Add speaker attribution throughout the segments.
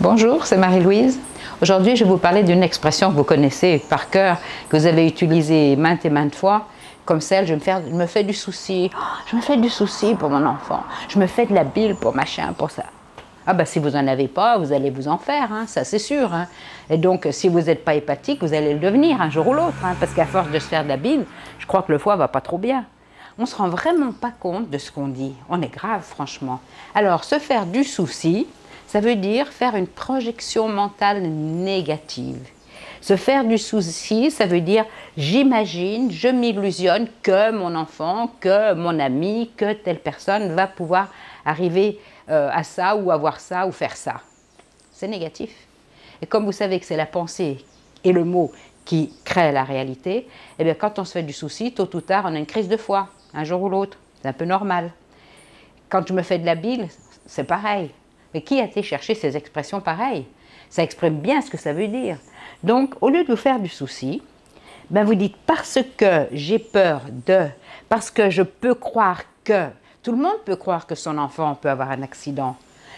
Speaker 1: Bonjour, c'est Marie-Louise. Aujourd'hui, je vais vous parler d'une expression que vous connaissez par cœur, que vous avez utilisée maintes et maintes fois, comme celle « je me fais du souci, je me fais du souci pour mon enfant, je me fais de la bile pour machin, pour ça ». Ah ben si vous n'en avez pas, vous allez vous en faire, hein, ça c'est sûr. Hein. Et donc si vous n'êtes pas hépatique, vous allez le devenir un jour ou l'autre, hein, parce qu'à force de se faire de la bile, je crois que le foie va pas trop bien. On ne se rend vraiment pas compte de ce qu'on dit, on est grave franchement. Alors se faire du souci, ça veut dire faire une projection mentale négative. Se faire du souci, ça veut dire j'imagine, je m'illusionne que mon enfant, que mon ami, que telle personne va pouvoir arriver à ça ou avoir ça ou faire ça. C'est négatif. Et comme vous savez que c'est la pensée et le mot qui créent la réalité, eh bien quand on se fait du souci, tôt ou tard, on a une crise de foi, un jour ou l'autre. C'est un peu normal. Quand je me fais de la bile, c'est pareil. Mais qui a été chercher ces expressions pareilles? Ça exprime bien ce que ça veut dire. Donc, au lieu de vous faire du souci, ben vous dites parce que j'ai peur de, parce que je peux croire que, tout le monde peut croire que son enfant peut avoir un accident.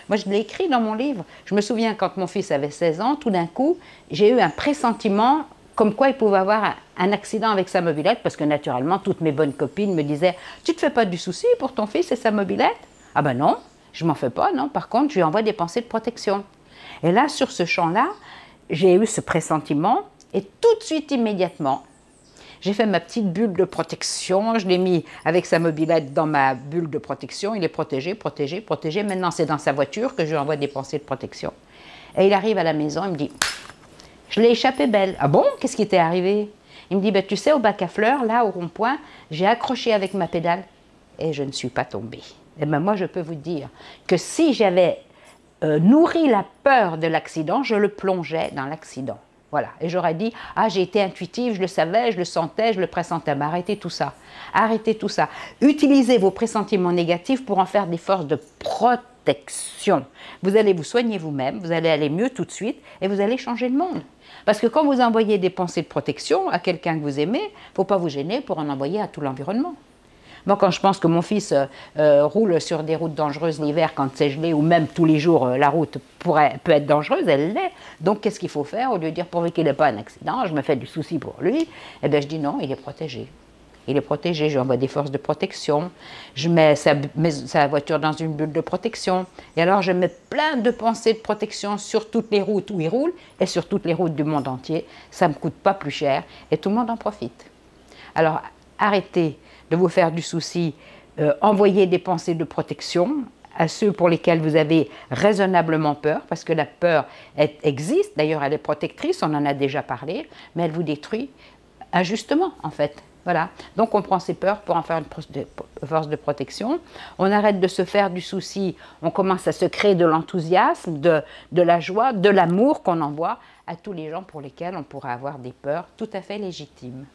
Speaker 1: Moi, je l'ai écrit dans mon livre. Je me souviens quand mon fils avait 16 ans, tout d'un coup, j'ai eu un pressentiment comme quoi il pouvait avoir un accident avec sa mobilette, parce que naturellement, toutes mes bonnes copines me disaient « Tu ne te fais pas du souci pour ton fils et sa mobilette ?» Ah ben non, je m'en fais pas, non. Par contre, je lui envoie des pensées de protection. Et là, sur ce champ-là, j'ai eu ce pressentiment et tout de suite, immédiatement, j'ai fait ma petite bulle de protection. Je l'ai mis avec sa mobilette dans ma bulle de protection. Il est protégé, protégé, protégé. Maintenant, c'est dans sa voiture que je lui envoie des pensées de protection. Et il arrive à la maison, il me dit « Je l'ai échappé belle. » Ah bon? Qu'est-ce qui t'est arrivé? Il me dit ben, « Tu sais, au bac à fleurs, là, au rond-point, j'ai accroché avec ma pédale et je ne suis pas tombée. » Et bien moi, je peux vous dire que si j'avais nourri la peur de l'accident, je le plongeais dans l'accident. Voilà. Et j'aurais dit, ah, j'ai été intuitive, je le savais, je le sentais, je le pressentais. Mais arrêtez tout ça. Arrêtez tout ça. Utilisez vos pressentiments négatifs pour en faire des forces de protection. Vous allez vous soigner vous-même, vous allez aller mieux tout de suite et vous allez changer le monde. Parce que quand vous envoyez des pensées de protection à quelqu'un que vous aimez, il ne faut pas vous gêner pour en envoyer à tout l'environnement. Moi, quand je pense que mon fils roule sur des routes dangereuses l'hiver quand c'est gelé, ou même tous les jours, la route peut être dangereuse, elle l'est. Donc, qu'est-ce qu'il faut faire? Au lieu de dire pourvu qu'il n'ait pas un accident, je me fais du souci pour lui, eh bien, je dis non, il est protégé. Il est protégé, je lui envoie des forces de protection, je mets sa voiture dans une bulle de protection, et alors je mets plein de pensées de protection sur toutes les routes où il roule, et sur toutes les routes du monde entier. Ça ne me coûte pas plus cher, et tout le monde en profite. Alors, arrêtez de vous faire du souci, envoyez des pensées de protection à ceux pour lesquels vous avez raisonnablement peur, parce que la peur existe, d'ailleurs elle est protectrice, on en a déjà parlé, mais elle vous détruit injustement en fait. Voilà. Donc on prend ses peurs pour en faire une force de protection, on arrête de se faire du souci, on commence à se créer de l'enthousiasme, de la joie, de l'amour qu'on envoie à tous les gens pour lesquels on pourrait avoir des peurs tout à fait légitimes.